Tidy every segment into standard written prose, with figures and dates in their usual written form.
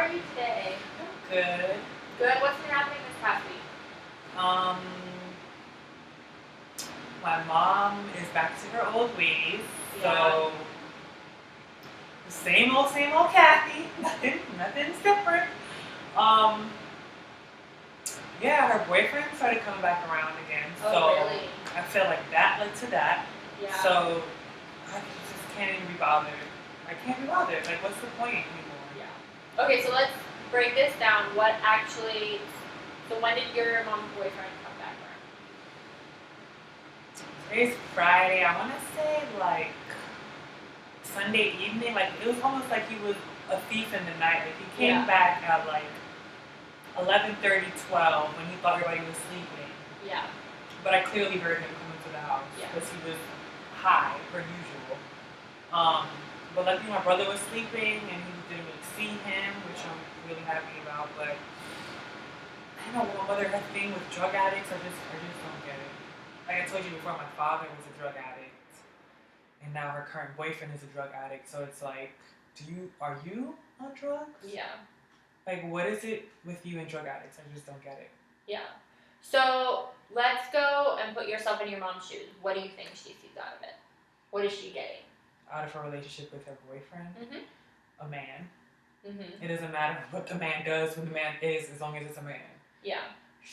are you today? Good. Good. What's been happening this past week? Um, my mom is back to her old ways, so same old Kathy. Nothing's different. Yeah, her boyfriend started coming back around again, so Really? I feel like that led to that. Yeah. So I just can't even be bothered. I can't be bothered. Like, what's the point anymore? Yeah. Okay, so let's break this down. What actually? So when did your mom's boyfriend come back around? Today's Friday. I want to say like Sunday evening. Like it was almost like he was a thief in the night. Like he came back at like 11:30, 12 when he thought everybody was sleeping. Yeah. But I clearly heard him come into the house because he was high per usual. But luckily my brother was sleeping and he didn't really see him, which I'm really happy about. But I don't know, my mother had a thing with drug addicts. I just don't get it. Like I told you before, my father was a drug addict, and now her current boyfriend is a drug addict. So it's like, are you on drugs? Yeah. Like, what is it with you and drug addicts? I just don't get it. Yeah. So let's go and put yourself in your mom's shoes. What do you think she sees out of it? What is she getting? Out of a relationship with her boyfriend? Mm-hmm. A man. Mm-hmm. It doesn't matter what the man does, who the man is, as long as it's a man. Yeah.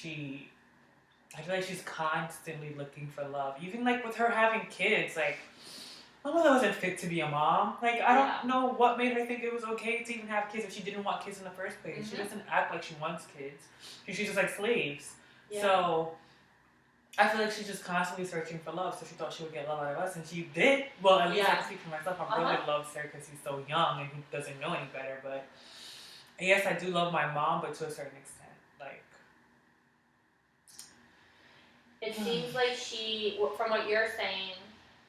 I feel like she's constantly looking for love. Even like with her having kids, like my mother wasn't fit to be a mom. Like I don't know what made her think it was okay to even have kids if she didn't want kids in the first place. Mm-hmm. She doesn't act like she wants kids. She's just like slaves. Yeah. So I feel like she's just constantly searching for love. So she thought she would get love out of us, and she did. Well, at least I can speak for myself. My brother loves her because he's so young and he doesn't know any better. But yes, I do love my mom, but to a certain extent. Like it seems like she, from what you're saying,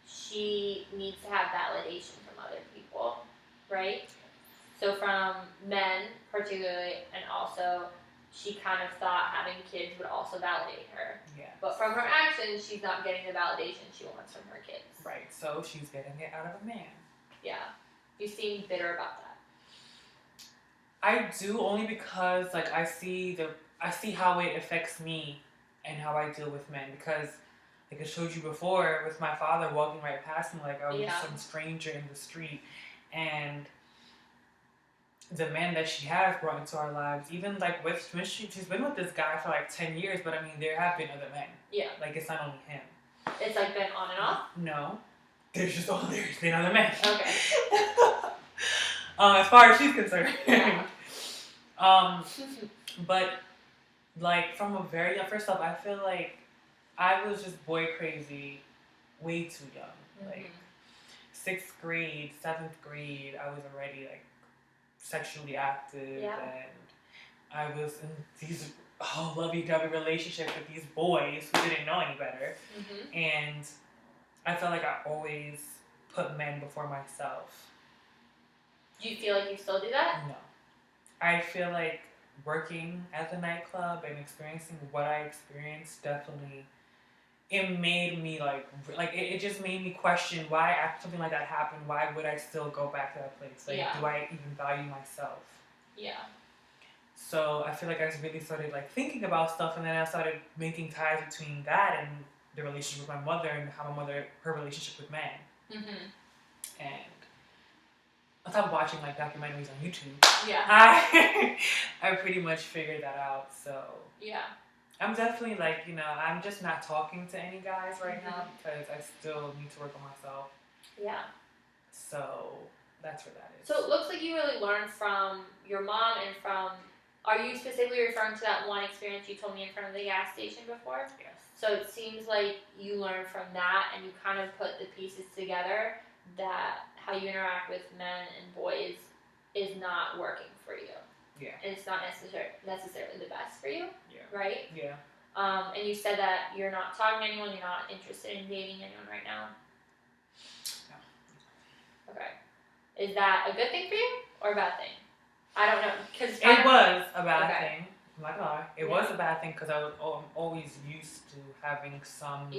she needs to have validation from other people, right? So from men particularly, and also she kind of thought having kids would also validate her. Yeah. But from her actions, she's not getting the validation she wants from her kids. Right, so she's getting it out of a man. Yeah. You seem bitter about that. I do, only because like I see how it affects me and how I deal with men, because like I showed you before with my father walking right past me like I was some stranger in the street, and the man that she has brought into our lives, even like she's been with this guy for like 10 years, but I mean there have been other men. Yeah. Like it's not only him. It's like been on and off? No. There's been other men. Okay. As far as she's concerned. Yeah. But like from a very young, first off, I feel like I was just boy crazy way too young. Mm-hmm. Like 6th grade, 7th grade, I was already like sexually active, and I was in these lovey-dovey relationships with these boys who didn't know any better. Mm-hmm. And I felt like I always put men before myself. Do you feel like you still do that? No. I feel like working at the nightclub and experiencing what I experienced definitely, it made me it just made me question why after something like that happened, why would I still go back to that place? Like, do I even value myself? Yeah. So I feel like I really started like thinking about stuff, and then I started making ties between that and the relationship with my mother and how her relationship with men. Mm-hmm. And on top of watching like documentaries on YouTube, I pretty much figured that out. So I'm definitely like, I'm just not talking to any guys right now because I still need to work on myself. Yeah. So that's where that is. So it looks like you really learned from your mom and from. Are you specifically referring to that one experience you told me in front of the gas station before? Yes. So it seems like you learned from that and you kind of put the pieces together that how you interact with men and boys is not working for you. Yeah. And it's not necessarily the best for you. Yeah. Right? Yeah. And you said that you're not talking to anyone, you're not interested in dating anyone right now? No. Okay. Is that a good thing for you or a bad thing? I don't know. Cause it was a bad thing. I'm not gonna lie. It was a bad thing because I'm always used to having some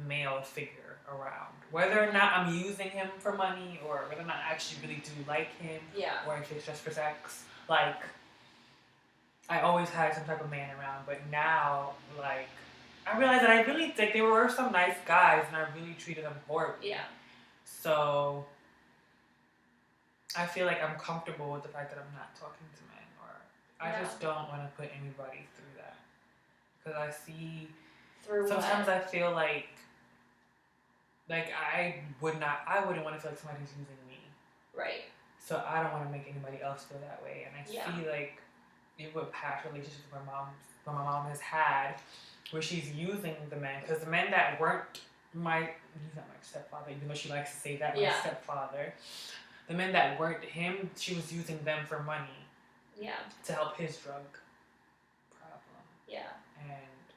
male figure around. Whether or not I'm using him for money or whether or not I actually really do like him or if it's just for sex. Like, I always had some type of man around, but now, like, I realized that I really think there were some nice guys, and I really treated them horribly. Yeah. So I feel like I'm comfortable with the fact that I'm not talking to men, or I Yeah. just don't want to put anybody through that, because I see Through sometimes what? I feel like I wouldn't want to feel like somebody's using me. Right. So I don't want to make anybody else feel that way, and I Yeah. see like with past relationships my mom has had, where she's using the men, because the men that weren't he's not my stepfather, even though she likes to say that, my Yeah. stepfather, the men that weren't him, she was using them for money Yeah. to help his drug problem, Yeah. and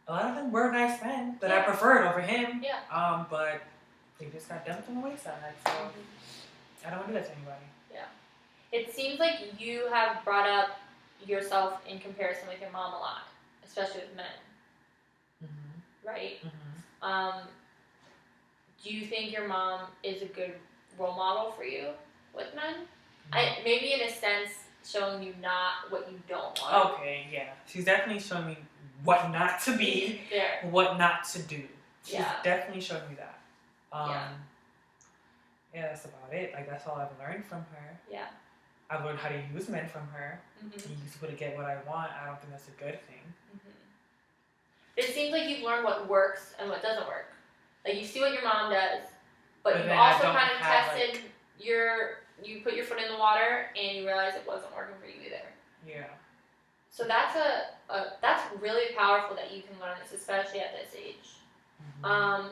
a lot of them were nice men that I Yeah. preferred over him. Yeah. But they just got dumped on the wayside, so I don't want to do that to anybody. Yeah. It seems like you have brought up yourself in comparison with your mom a lot, especially with men, Mm-hmm. right? Mm-hmm. Do you think your mom is a good role model for you with men? Mm-hmm. Maybe in a sense, showing you not what you don't want. Okay, yeah. She's definitely showing me what not to be, There. what not to do. She's Yeah. definitely showing me that. Yeah. Yeah, that's about it. Like, that's all I've learned from her. Yeah. I've learned how to use men from her. Mm-hmm. Use people to get what I want. I don't think that's a good thing. Mm-hmm. It seems like you've learned what works and what doesn't work. Like, you see what your mom does, but you've then also I don't kind of have, tested you put your foot in the water and you realize it wasn't working for you either. Yeah. So that's that's really powerful that you can learn this, especially at this age. Mm-hmm.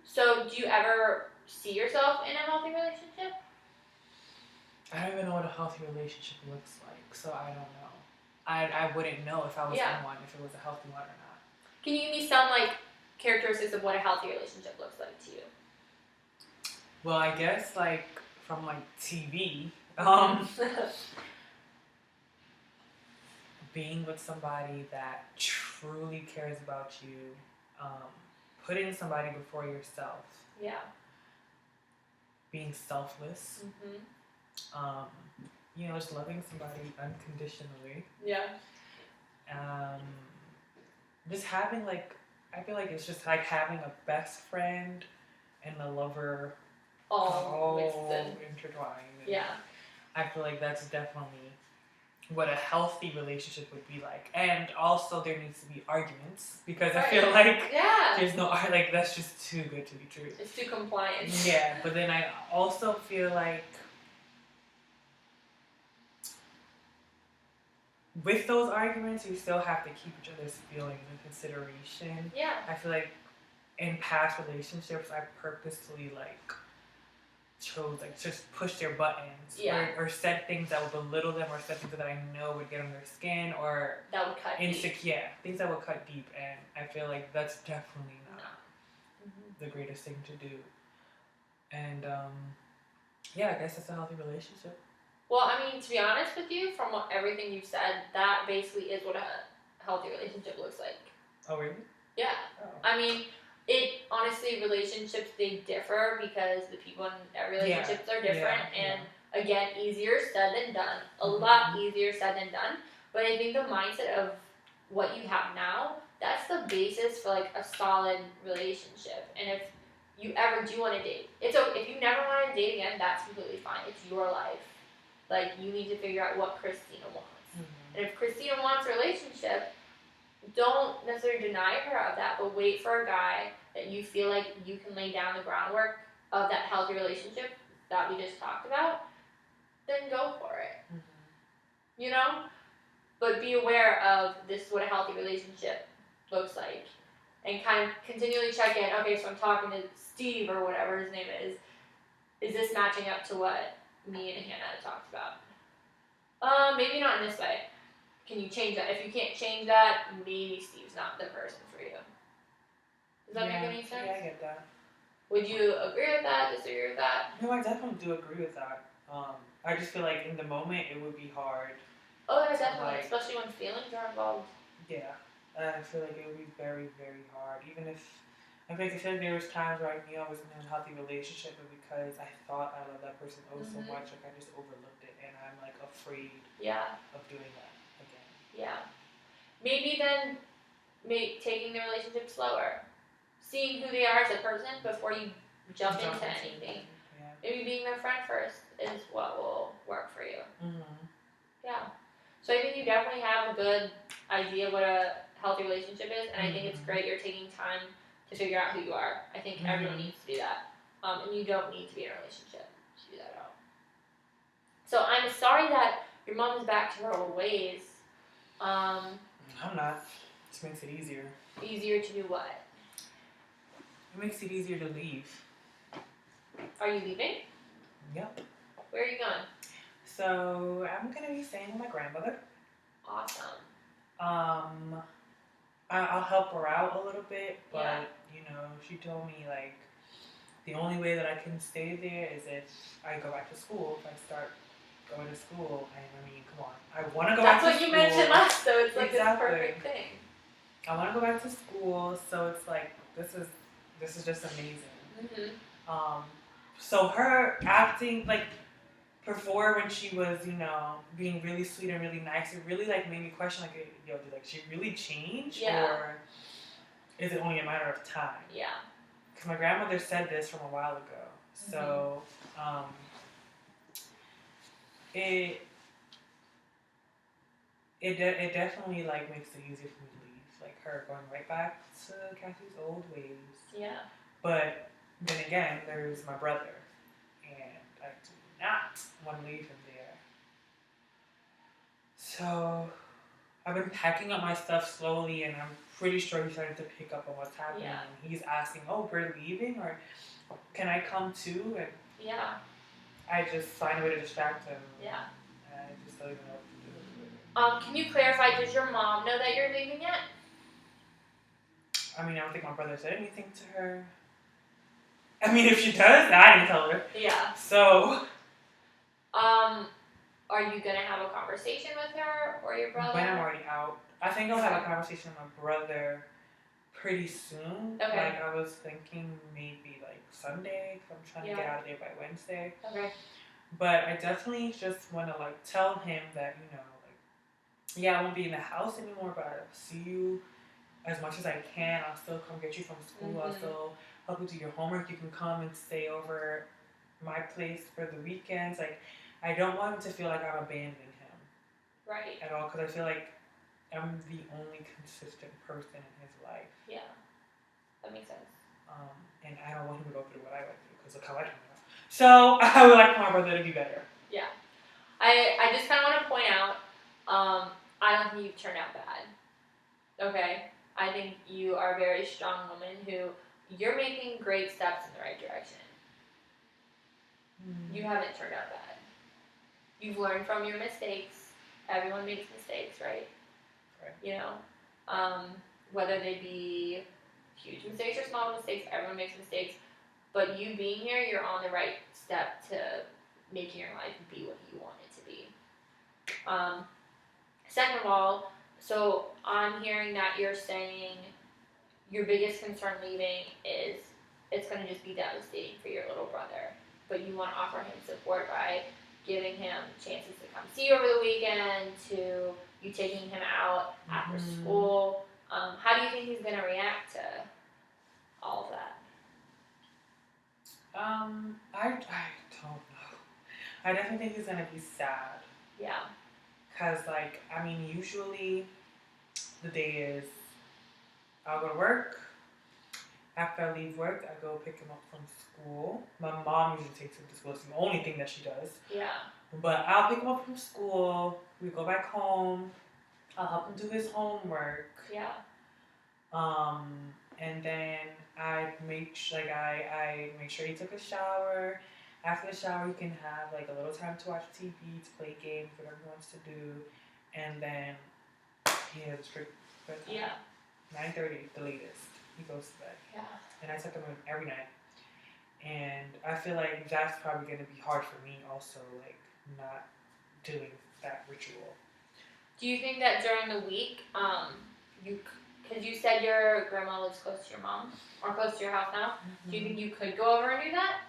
So do you ever see yourself in a healthy relationship? I don't even know what a healthy relationship looks like, so I don't know. I wouldn't know if I was in one, if it was a healthy one or not. Can you give me some characteristics of what a healthy relationship looks like to you? Well, I guess from TV, being with somebody that truly cares about you, putting somebody before yourself. Yeah. Being selfless. Mm-hmm. Just loving somebody unconditionally. Yeah. Just having I feel like it's just like having a best friend and a lover all intertwined. Yeah. I feel like that's definitely what a healthy relationship would be like. And also there needs to be arguments, because I feel like there's no that's just too good to be true. It's too compliant. Yeah, but then I also feel like with those arguments, you still have to keep each other's feelings in consideration. Yeah. I feel like in past relationships, I purposely chose just push their buttons, or said things that would belittle them, or said things that I know would get on their skin, or that would cut deep. Yeah, things that would cut deep, and I feel like that's definitely not the greatest thing to do. And I guess that's a healthy relationship. Well, I mean, to be honest with you, from everything you've said, that basically is what a healthy relationship looks like. Oh, really? Yeah. Oh. I mean, honestly, relationships, they differ because the people in relationships are different. And again, easier said than done. A lot easier said than done. But I think the mindset of what you have now, that's the basis for a solid relationship. And if you ever do want to date, if you never want to date again, that's completely fine. It's your life. You need to figure out what Christina wants. Mm-hmm. And if Christina wants a relationship, don't necessarily deny her of that, but wait for a guy that you feel like you can lay down the groundwork of that healthy relationship that we just talked about, then go for it. Mm-hmm. But be aware of this is what a healthy relationship looks like. And kind of continually check in, okay, so I'm talking to Steve or whatever his name is this matching up to what me and Hannah talked about? Maybe not in this way. Can you change that? If you can't change that, maybe Steve's not the person for you. Does that make any sense? Yeah, I get that. Would you agree with that? Disagree with that? No, I definitely do agree with that. I just feel like in the moment it would be hard. Oh, yeah, definitely. Especially when feelings are involved. Yeah. I feel like it would be very, very hard. Even if I feel like there was times where I knew I was in a healthy relationship, but because I thought I loved that person so much, I just overlooked it, and I'm afraid of doing that again. Yeah. Maybe then taking the relationship slower. Seeing who they are as a person before you jump into anything. Yeah. Maybe being their friend first is what will work for you. Mm-hmm. Yeah. So I think you definitely have a good idea what a healthy relationship is, and I think it's great you're taking time to figure out who you are. I think everyone needs to do that. And you don't need to be in a relationship to do that at all. So I'm sorry that your mom is back to her old ways. I'm not. It makes it easier. Easier to do what? It makes it easier to leave. Are you leaving? Yep. Where are you going? So I'm gonna be staying with my grandmother. Awesome. I'll help her out a little bit, but you know, she told me like the only way that I can stay there is if I go back to school. If I start going to school, I mean, come on, I want to go back to school. That's what you mentioned last, so it's like exactly. this perfect thing. I want to go back to school, so it's like this is just amazing. So her acting like before when she was, you know, being really sweet and really nice, it really like made me question like, yo, did like she really change, or is it only a matter of time? Yeah. Because my grandmother said this from a while ago, so it definitely like makes it easier for me to leave, like her going right back to Kathy's old ways. Yeah. But then again, there's my brother, and I do not want to leave him there. So I've been packing up my stuff slowly, and I'm pretty sure he's starting to pick up on what's happening. Yeah. And he's asking, "Oh, we're leaving, or can I come too?" And I just find a way to distract him. Yeah. And I just don't even know what to do. Can you clarify? Does your mom know that you're leaving yet? I mean, I don't think my brother said anything to her. I mean, if she does, I didn't tell her. Yeah. So. Are you gonna have a conversation with her or your brother? When I'm already out, I think I'll have a conversation with my brother pretty soon. Okay. Like I was thinking maybe like Sunday, because I'm trying to get out of there by Wednesday. Okay. But I definitely just want to like tell him that, you know, like, yeah, I won't be in the house anymore, but I'll see you as much as I can. I'll still come get you from school. I'll still help you do your homework. You can come and stay over my place for the weekends. Like, I don't want him to feel like I'm abandoning him. Right. At all, because I feel like I'm the only consistent person in his life. Yeah. That makes sense. And I don't want him to go through what I went through, because look how I turned out. So I would like my brother to be better. Yeah. I just kind of want to point out, I don't think you've turned out bad. Okay? I think you are a very strong woman who, you're making great steps in the right direction. You haven't turned out bad. You've learned from your mistakes. Everyone makes mistakes, right? Right. You know? Whether they be huge mistakes or small mistakes, everyone makes mistakes. But you being here, you're on the right step to making your life be what you want it to be. Second of all, so I'm hearing that you're saying your biggest concern leaving is it's going to just be devastating for your little brother. But you want to offer him support by giving him chances to come see you over the weekend, to you taking him out after school. How do you think he's going to react to all of that? I don't know. I definitely think he's gonna be sad. Yeah. Cause like, I mean, usually the day is I'll go to work. After I leave work, I go pick him up from school. My mom usually takes him to school. It's the only thing that she does. Yeah. But I'll pick him up from school. We go back home. I'll help him do his homework. Yeah. And then I make sure he took a shower. After the shower, he can have like a little time to watch TV, to play games, whatever he wants to do, and then he has a strict bedtime. Yeah. 9:30, the latest, he goes to bed. Yeah. And I tuck him in every night. And I feel like that's probably going to be hard for me also, like not doing that ritual. Do you think that during the week, because you said your grandma lives close to your mom, or close to your house now, do you think you could go over and do that?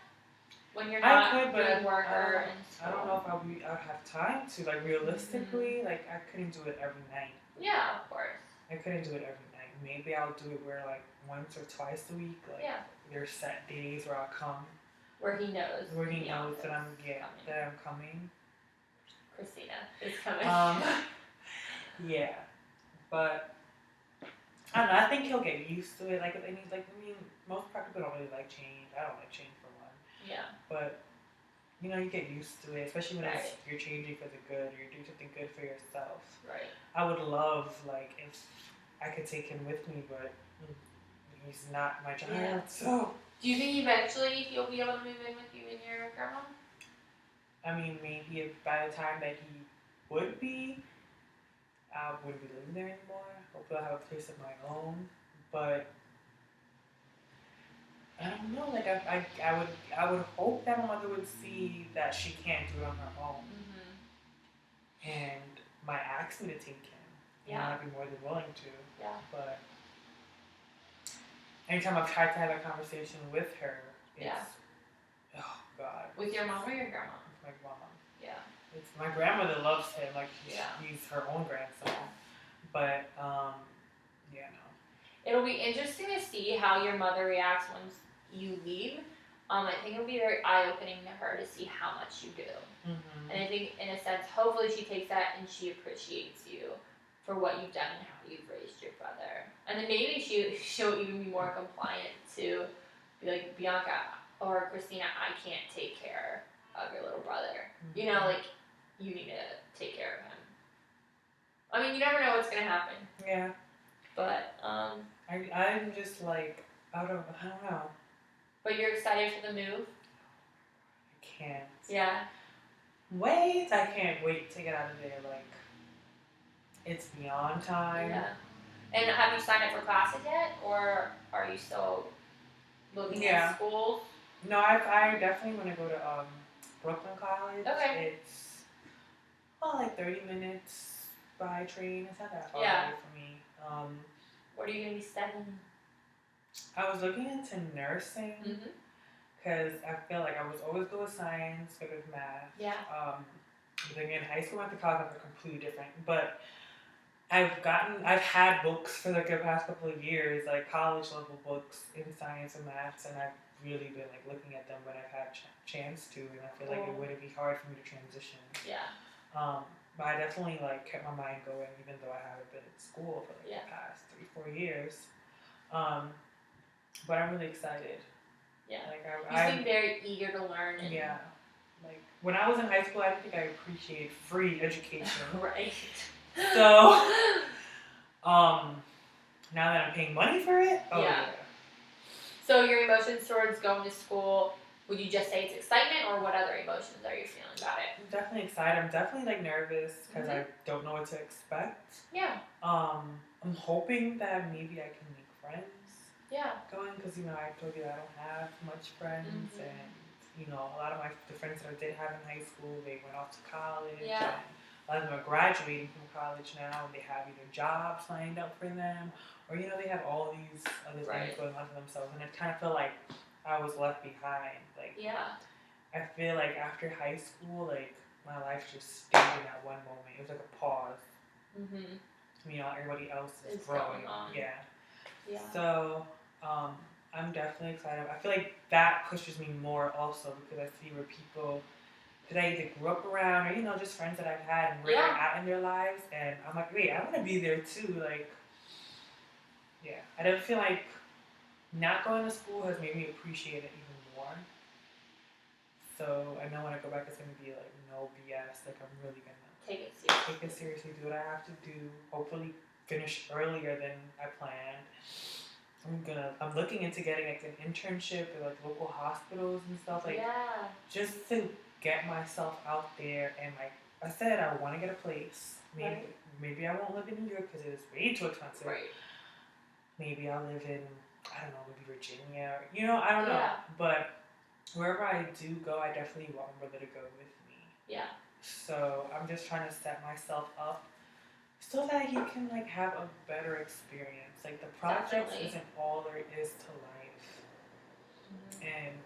when you're I not could, but doing work or in I don't school. know if I'd have time to, like, realistically, like, I couldn't do it every night. Yeah, of course. I couldn't do it every night. Maybe I'll do it where, like, once or twice a week, like, Yeah. there's set days where I'll come, Where he knows. where he knows that coming. I'm coming. Christina is coming. Yeah, but I don't know. I think he'll get used to it. Like, I mean, most people don't really like change. I don't like change for one. Yeah. But you know, you get used to it, especially when Right. you're changing for the good, or you're doing something good for yourself. Right. I would love, like, if I could take him with me, but he's not my child. Yeah. So. Do you think eventually he'll be able to move in with you and your grandma? I mean, maybe if by the time that he would be, I wouldn't be living there anymore. Hopefully, I'll have a place of my own. But I don't know. Like, I would hope that my mother would see that she can't do it on her own, and might ask me to take him. Yeah. And I'd be more than willing to. Yeah. But anytime I've tried to have a conversation with her, it's, oh God. With your mom or your grandma? With my mom. Yeah. It's, my grandmother loves him, like Yeah. he's her own grandson. But yeah, no. It'll be interesting to see how your mother reacts once you leave. I think it'll be very eye-opening to her to see how much you do. Mm-hmm. And I think, in a sense, hopefully she takes that and she appreciates you for what you've done and how you've raised your brother. And then maybe she'll even be more compliant to be like, Bianca or Christina, I can't take care of your little brother. Mm-hmm. You know, like, you need to take care of him. I mean, you never know what's gonna happen. Yeah. But I'm just like, I don't know. But you're excited for the move? I can't. Yeah. Wait, I can't wait to get out of there. Like, it's beyond time. Yeah. And have you signed up for classes yet, or are you still looking at schools? No, I definitely want to go to Brooklyn College. Okay. It's like 30 minutes by train. It's not that far Yeah. away from me. What are you gonna be studying? I was looking into nursing because I feel like I was always good with science, good with math. Yeah. But then in high school, I went to college, they're completely different. But I've had books for like the past couple of years, like college level books in science and maths, and I've really been like looking at them when I've had chance to, and I feel like it wouldn't be hard for me to transition. Yeah. But I definitely like kept my mind going, even though I haven't been in school for like the past 3-4 years. But I'm really excited. Yeah. Like You seem very eager to learn. And yeah. Like when I was in high school, I didn't think I appreciated free education. Right. So, now that I'm paying money for it, yeah. So your emotions towards going to school, would you just say it's excitement, or what other emotions are you feeling about it? I'm definitely excited. I'm definitely like nervous because I don't know what to expect. Yeah. I'm hoping that maybe I can make friends. Yeah. Going because I told you I don't have much friends, and a lot of the friends that I did have in high school, they went off to college. Yeah. And a lot of them are graduating from college now, and they have either jobs lined up for them, or they have all these other things going on for themselves, and it kind of felt like I was left behind. Like, yeah. I feel like after high school, like my life just stayed in that one moment. It was like a pause. Everybody else is growing. Going on. Yeah. Yeah. So, I'm definitely excited. I feel like that pushes me more also because I see where people that I either grew up around or, just friends that I've had and where they're at in their lives. And I'm like, wait, I want to be there too. Like, yeah. I don't feel like not going to school has made me appreciate it even more. So I know when I go back, it's going to be like no BS. Like, I'm really going to take it seriously, do what I have to do, hopefully finish earlier than I planned. I'm looking into getting like an internship at like local hospitals and stuff, like just to get myself out there. And like I said, I want to get a place. Maybe I won't live in New York because it is way too expensive. Right. Maybe I'll live in, I don't know, maybe Virginia. I don't know. But wherever I do go, I definitely want my brother to go with me. Yeah. So I'm just trying to set myself up so that he can like have a better experience. Like the project isn't all there is to life. And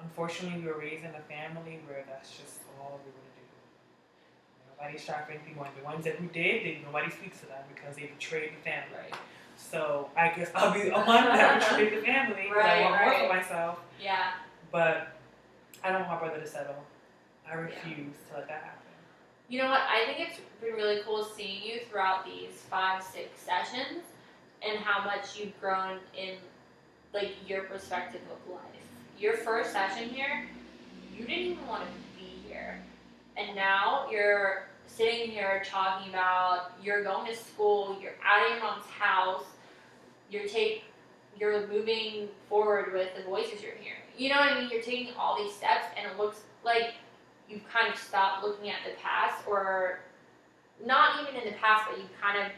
unfortunately, we were raised in a family where that's just all we want to do. Nobody's trying to anything one. The ones that we did, nobody speaks to them because they betrayed the family. Right. So I guess I'll be the one that betrayed the family because I want more for myself. Yeah. But I don't want my brother to settle. I refuse to let that happen. You know what? I think it's been really cool seeing you throughout these 5-6 sessions and how much you've grown in like your perspective of life. Your first session here, you didn't even want to be here. And now you're sitting here talking about you're going to school, you're out of your mom's house, you're moving forward with the voices you're hearing. You know what I mean? You're taking all these steps and it looks like you've kind of stopped looking at the past, or not even in the past, but you kind of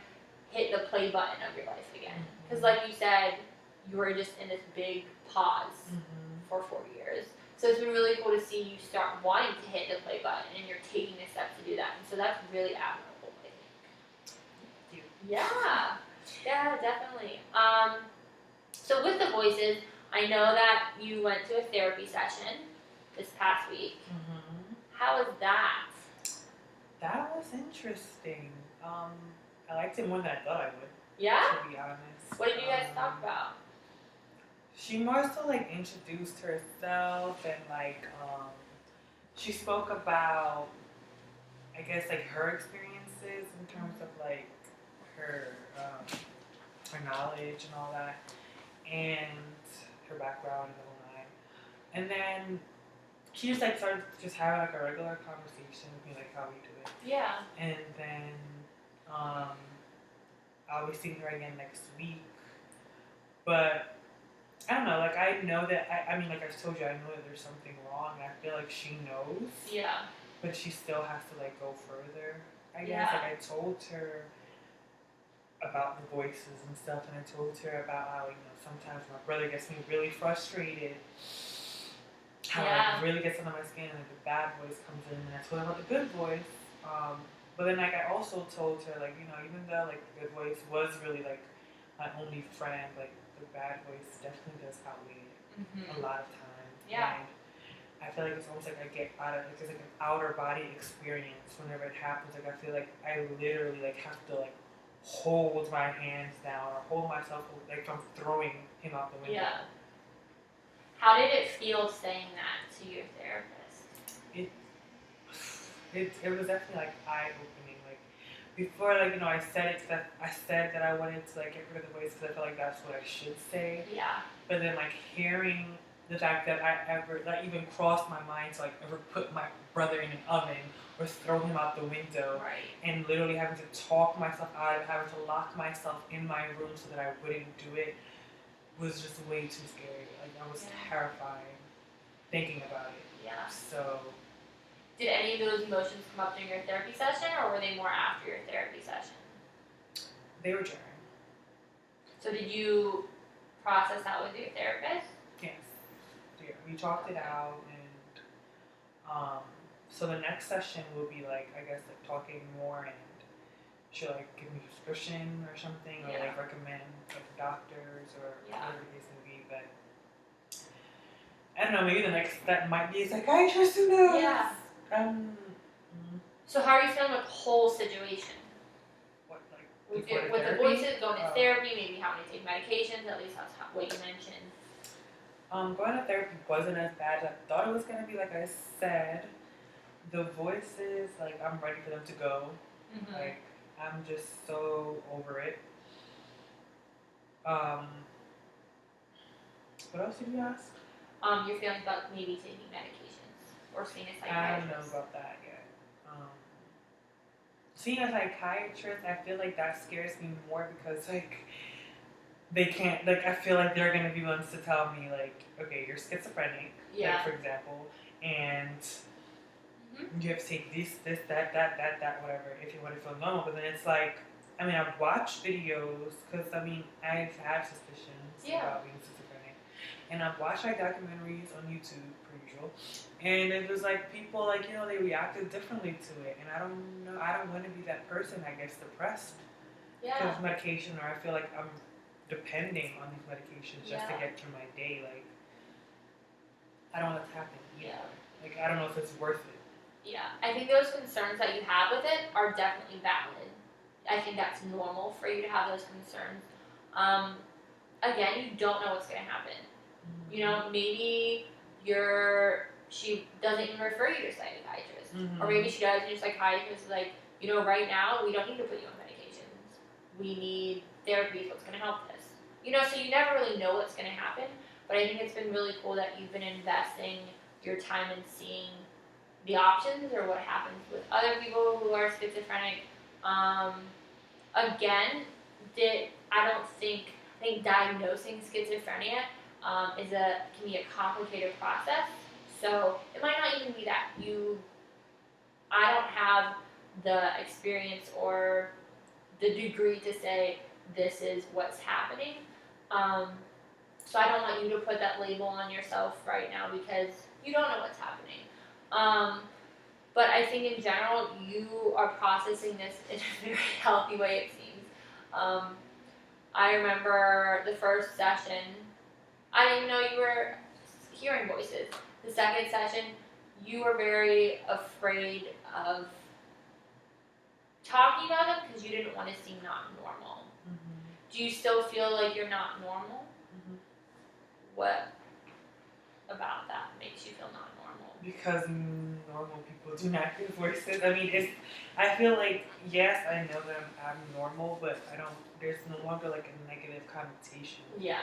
hit the play button of your life again. Because like you said, you were just in this big pause for 4 years. So it's been really cool to see you start wanting to hit the play button and you're taking the steps to do that. And so that's really admirable, I think. Thank you. Yeah, definitely. So with the voices, I know that you went to a therapy session this past week. How was that? That was interesting. I liked it more than I thought I would. Yeah? To be honest. What did you guys talk about? She more so like introduced herself and like she spoke about, I guess, like her experiences in terms of like her knowledge and all that, and her background and the whole nine. And then she just like started just having like a regular conversation with me, like how we do it. Yeah. And then I'll be seeing her again next week. But I don't know, like I know that I mean, like I told you, I know that there's something wrong. I feel like she knows. Yeah. But she still has to like go further. I guess Yeah. like I told her about the voices and stuff, and I told her about how, you know, sometimes my brother gets me really frustrated. How it really gets under my skin, and the bad voice comes in, and I told her about the good voice. But then like I also told her, like, you know, even though like the good voice was really like my only friend, like the bad voice definitely does outweigh it a lot of times. Yeah. And I feel like it's almost like I get out of, like, it's like an outer body experience whenever it happens. Like I feel like I literally like have to like hold my hands down or hold myself like from throwing him out the window. Yeah. How did it feel saying that to your therapist? It was definitely like eye opening. Like before, like, you know, I said that I wanted to like get rid of the voice because I felt like that's what I should say. Yeah. But then like hearing the fact that I ever that even crossed my mind to like ever put my brother in an oven or throw him out the window, Right. and literally having to talk myself out of it, having to lock myself in my room so that I wouldn't do it, was just way too scary. Like I was terrified thinking about it. Yeah. So Did any of those emotions come up during your therapy session, or were they more after your therapy session? they were jarring. So did you process that with your therapist? Yes. Yeah, we talked it out, and so the next session will be like, I guess, like talking more, and she'll like give me a prescription or something, or like recommend like doctors or whatever the case may be. But I don't know, maybe the next step might be a psychiatrist. Who knows? Yeah. So how are you feeling with the whole situation? What, like With before the therapy? voices, going to therapy, maybe having to take medications, at least that's what you mentioned. Going to therapy wasn't as bad as I thought it was gonna be. Like I said, the voices, like I'm ready for them to go. Like I'm just so over it. What else did you ask? Your feelings about maybe taking medications or seeing a I psychiatrist. don't know about that yet. Seeing a psychiatrist, I feel like that scares me more because like they can't, like I feel like they're gonna be ones to tell me like, okay, you're schizophrenic, like for example, and you have to take this, that, whatever, if you want to feel normal. But then it's like, I mean, I've watched videos because I mean I've had suspicions about being schizophrenic, and I've watched like documentaries on YouTube, per usual, and it was like people like, you know, they reacted differently to it, and I don't know, I don't want to be that person. I guess depressed because of medication, or I feel like I'm depending on these medications just to get through my day. Like I don't want it to happen. Yeah. Like, I don't know if it's worth it. Yeah, I think those concerns that you have with it are definitely valid. I think that's normal for you to have those concerns. Again, you don't know what's going to happen. You know, maybe she doesn't even refer you to a psychiatrist. Or maybe she does, and your psychiatrist is like, you know, right now, we don't need to put you on medications. We need therapy, what's going to help this. You know, so you never really know what's going to happen, but I think it's been really cool that you've been investing your time in seeing the options or what happens with other people who are schizophrenic. Again, I think diagnosing schizophrenia can be a complicated process. So it might not even be that I don't have the experience or the degree to say this is what's happening. So I don't want you to put that label on yourself right now because you don't know what's happening. But I think in general, you are processing this in a very healthy way, it seems. I remember the first session, I didn't even know you were hearing voices. The second session, you were very afraid of talking about them because you didn't want to seem not normal. Do you still feel like you're not normal? What about that makes you feel not normal? Because normal people do not hear voices. I mean, I feel like, yes, I know that I'm abnormal, but there's no longer like a negative connotation. Yeah.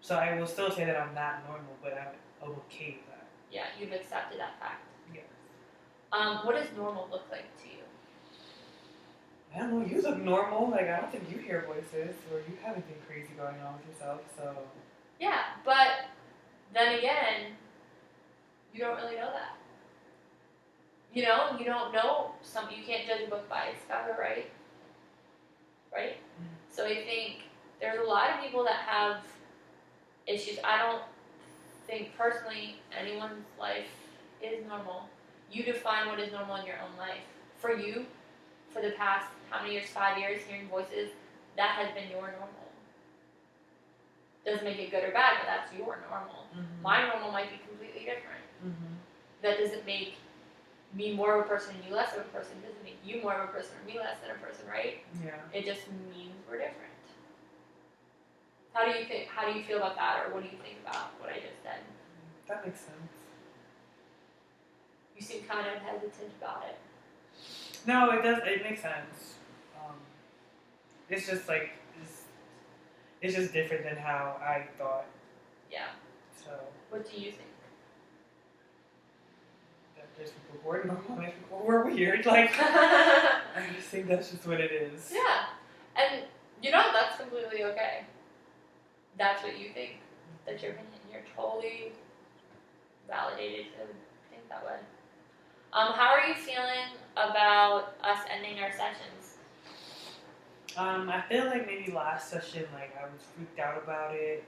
So I will still say that I'm not normal, but I'm okay with that. Yeah, you've accepted that fact. Yes. What does normal look like to you? I don't know, you look normal. Like, I don't think you hear voices or you have anything crazy going on with yourself, so. Yeah, but then again, you don't really know that. You know, you don't know you can't judge a book by its cover, right? Right? So I think there's a lot of people that have issues. I don't think personally anyone's life is normal. You define what is normal in your own life. For you, for the past, how many years, 5 years, hearing voices, that has been your normal. Doesn't make it good or bad, but that's your normal. My normal might be completely different. That doesn't make me more of a person and you less of a person. It doesn't make you more of a person or me less than a person, right? Yeah. It just means we're different. How do you feel about that, or what do you think about what I just said? That makes sense. You seem kind of hesitant about it. No, it does. It makes sense. It's just like it's just different than how I thought. Yeah. So. What do you think? That there's people who are normal, there's people who are weird. Like, I just think that's just what it is. Yeah, and you know that's completely okay. That's what you think. That's your opinion. You're totally validated to think that way. How are you feeling about us ending our sessions? I feel like maybe last session, like I was freaked out about it,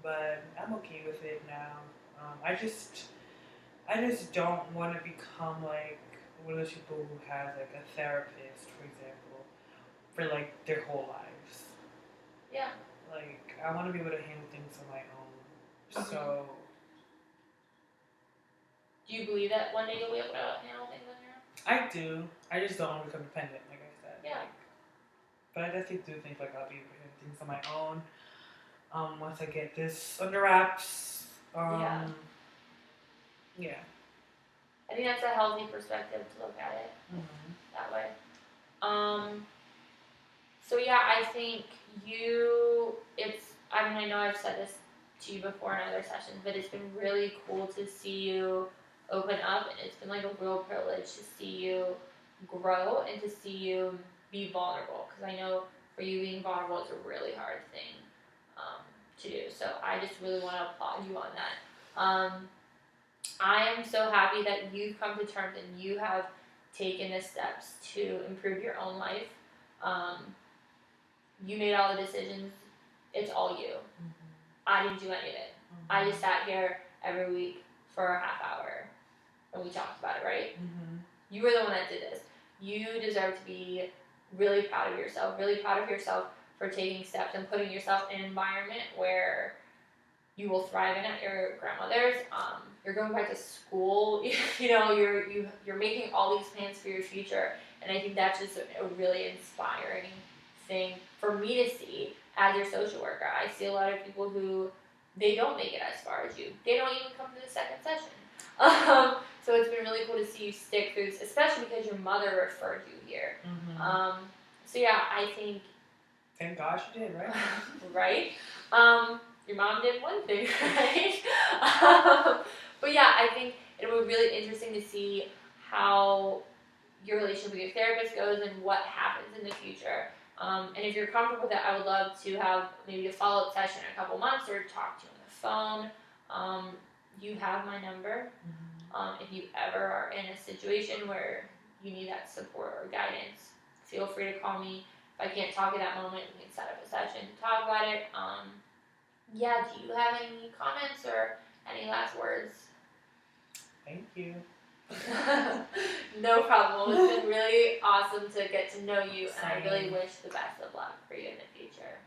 but I'm okay with it now. I just don't want to become like one of those people who has like a therapist, for example, for like their whole lives. Yeah. Like, I want to be able to handle things on my own. So. Do you believe that one day you'll be able to handle things on your own? I do. I just don't want to become dependent, like I said. Yeah. But I definitely do think like I'll be able to handle things on my own. Once I get this under wraps. Yeah. Yeah. I think that's a healthy perspective to look at it that way. So yeah, I think I know I've said this to you before in other sessions, but it's been really cool to see you open up, and it's been like a real privilege to see you grow and to see you be vulnerable, because I know for you being vulnerable is a really hard thing to do. So I just really want to applaud you on that. I am so happy that you've come to terms and you have taken the steps to improve your own life. You made all the decisions. It's all you. I didn't do any of it. I just sat here every week for a half hour and we talked about it, right? You were the one that did this. You deserve to be really proud of yourself for taking steps and putting yourself in an environment where you will thrive in at your grandmother's. You're going back to school. You know, you're making all these plans for your future, and I think that's just a really inspiring thing for me to see as your social worker. I see a lot of people who they don't make it as far as you. They don't even come to the second session. So it's been really cool to see you stick through, especially because your mother referred you here. So yeah, I think. Thank God she did, right? Right? Your mom did one thing, right? But yeah, I think it will be really interesting to see how your relationship with your therapist goes and what happens in the future. And if you're comfortable with it, I would love to have maybe a follow-up session in a couple months or talk to you on the phone. You have my number. If you ever are in a situation where you need that support or guidance, feel free to call me. If I can't talk at that moment, we can set up a session to talk about it. Yeah, do you have any comments or any last words? Thank you. No problem. It's been really awesome to get to know you, and I really Same. wish the best of luck for you in the future.